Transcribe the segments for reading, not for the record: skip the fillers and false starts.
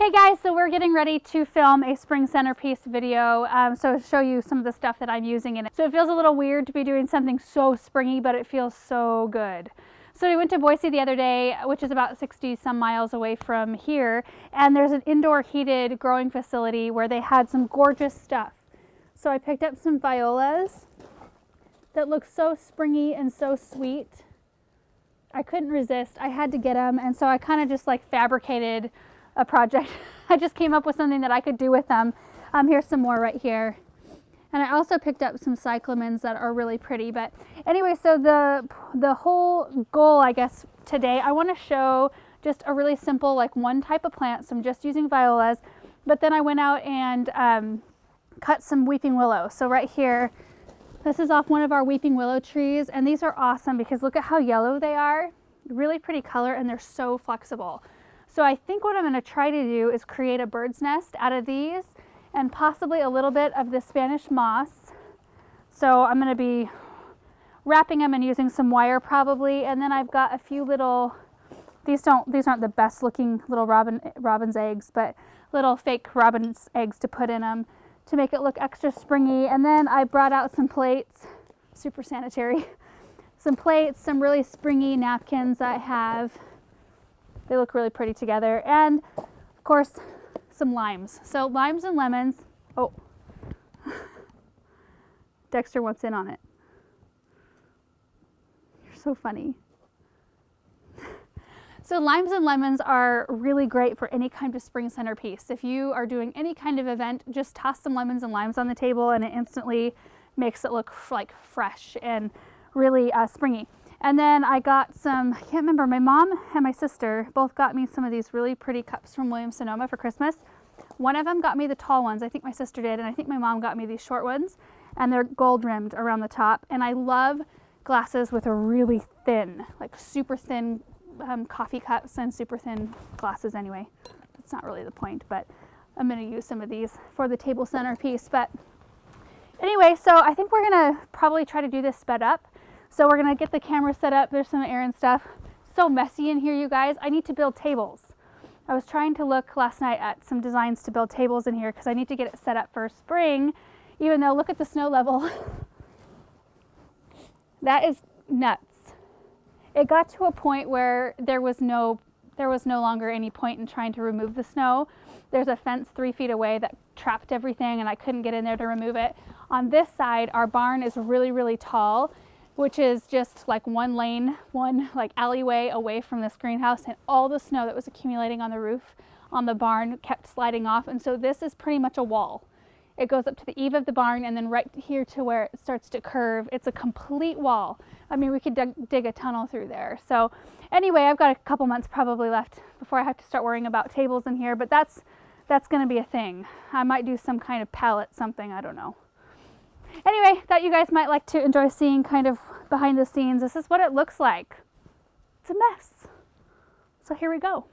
Hey guys, so we're getting ready to film a spring centerpiece video, so to show you some of the stuff that I'm using in it. So it feels a little weird to be doing something so springy, but it feels so good. So we went to Boise the other day, which is about 60 some miles away from here, and there's an indoor heated growing facility where they had some gorgeous stuff. So I picked up some violas that look so springy and so sweet. I couldn't resist. I had to get them, and so I kind of just like fabricated a project. I just came up with something that I could do with them. Here's some more right here. And I also picked up some cyclamens that are really pretty. But anyway, so the whole goal, I guess, today, I want to show just a really simple, like one type of plant. So I'm just using violas. But then I went out and cut some weeping willow. So right here, this is off one of our weeping willow trees. And these are awesome because look at how yellow they are. Really pretty color, and they're so flexible. So I think what I'm going to try to do is create a bird's nest out of these and possibly a little bit of the Spanish moss. So I'm going to be wrapping them and using some wire probably. And then I've got a few little, these aren't the best looking little robin's eggs, but little fake robin's eggs to put in them to make it look extra springy. And then I brought out some plates, super sanitary, some plates, some really springy napkins I have. They look really pretty together. And of course, some limes. So limes and lemons. Oh, Dexter wants in on it. You're so funny. So limes and lemons are really great for any kind of spring centerpiece. If you are doing any kind of event, just toss some lemons and limes on the table and it instantly makes it look like fresh and really springy. And then I got some, I can't remember, my mom and my sister both got me some of these really pretty cups from Williams-Sonoma for Christmas. One of them got me the tall ones, I think my sister did, and I think my mom got me these short ones, and they're gold rimmed around the top. And I love glasses with a really thin, like super thin coffee cups and super thin glasses anyway. That's not really the point, but I'm gonna use some of these for the table centerpiece. But anyway, so I think we're gonna probably try to do this sped up. So we're gonna get the camera set up. There's some Aaron stuff. So messy in here, you guys. I need to build tables. I was trying to look last night at some designs to build tables in here because I need to get it set up for spring, even though look at the snow level. That is nuts. It got to a point where there was no longer any point in trying to remove the snow. There's a fence 3 feet away that trapped everything and I couldn't get in there to remove it. On this side, our barn is really, really tall, which is just like one lane, one like alleyway away from this greenhouse, and all the snow that was accumulating on the roof on the barn kept sliding off. And so this is pretty much a wall. It goes up to the eave of the barn and then right here to where it starts to curve. It's a complete wall. I mean, we could dig a tunnel through there. So anyway, I've got a couple months probably left before I have to start worrying about tables in here, but that's gonna be a thing. I might do some kind of pallet something, I don't know. Anyway, thought you guys might like to enjoy seeing kind of behind the scenes. This is what it looks like. It's a mess. So here we go.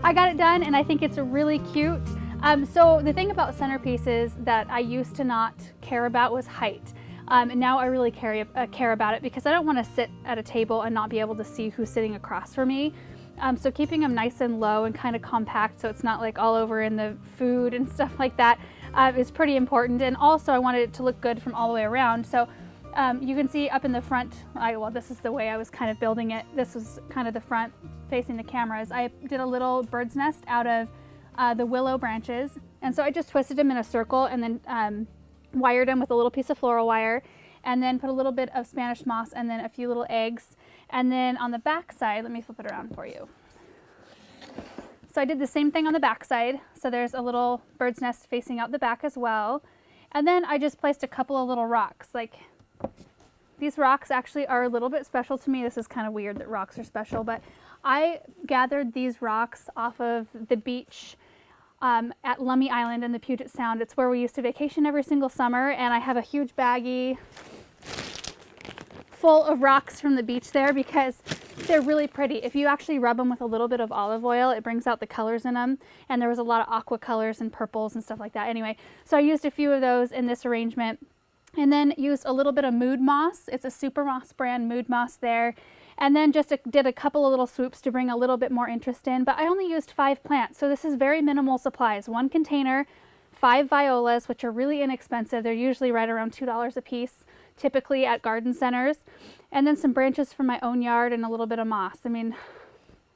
I got it done and I think it's really cute. So the thing about centerpieces that I used to not care about was height. And now I really care about it because I don't want to sit at a table and not be able to see who's sitting across from me. So keeping them nice and low and kind of compact so it's not like all over in the food and stuff like that is pretty important. And also I wanted it to look good from all the way around. So you can see up in the front, well, this is the way I was kind of building it. This was kind of the front facing the cameras. I did a little bird's nest out of the willow branches. And so I just twisted them in a circle and then wired them with a little piece of floral wire, and then put a little bit of Spanish moss and then a few little eggs. And then on the back side, let me flip it around for you. So I did the same thing on the back side. So there's a little bird's nest facing out the back as well. And then I just placed a couple of little rocks. Like, these rocks actually are a little bit special to me. This is kind of weird that rocks are special, but I gathered these rocks off of the beach at Lummi Island in the Puget Sound. It's where we used to vacation every single summer, and I have a huge baggie full of rocks from the beach there because they're really pretty. If you actually rub them with a little bit of olive oil, it brings out the colors in them, and there was a lot of aqua colors and purples and stuff like that. Anyway, so I used a few of those in this arrangement, and then used a little bit of mood moss. It's a Super Moss brand mood moss there. And then just did a couple of little swoops to bring a little bit more interest in, but I only used 5 plants. So this is very minimal supplies. 1 container, 5 violas, which are really inexpensive. They're usually right around $2 a piece, typically at garden centers. And then some branches from my own yard and a little bit of moss. I mean,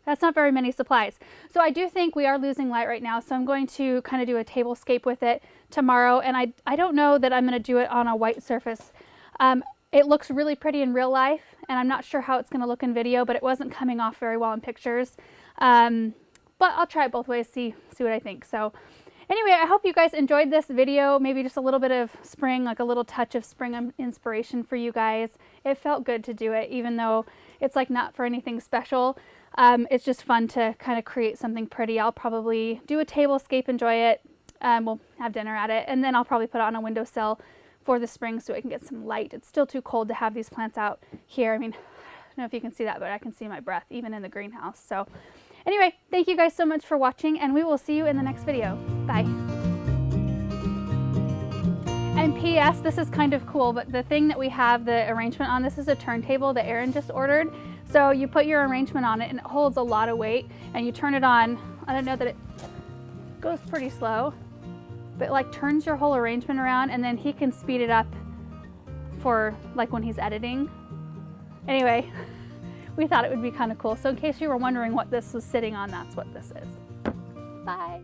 that's not very many supplies. So I do think we are losing light right now. So I'm going to kind of do a tablescape with it tomorrow. And I don't know that I'm going to do it on a white surface. It looks really pretty in real life, and I'm not sure how it's going to look in video, but it wasn't coming off very well in pictures. But I'll try it both ways, see what I think. So anyway, I hope you guys enjoyed this video, maybe just a little bit of spring, like a little touch of spring inspiration for you guys. It felt good to do it, even though it's like not for anything special. It's just fun to kind of create something pretty. I'll probably do a tablescape, enjoy it. We'll have dinner at it, and then I'll probably put it on a windowsill for the spring so it can get some light. It's still too cold to have these plants out here. I mean, I don't know if you can see that, but I can see my breath even in the greenhouse. So anyway, thank you guys so much for watching, and we will see you in the next video. Bye. And P.S., this is kind of cool, but the thing that we have the arrangement on, this is a turntable that Erin just ordered. So you put your arrangement on it and it holds a lot of weight, and you turn it on. I don't know that it goes pretty slow, but like turns your whole arrangement around, and then he can speed it up for like when he's editing. Anyway, we thought it would be kind of cool. So in case you were wondering what this was sitting on, that's what this is. Bye.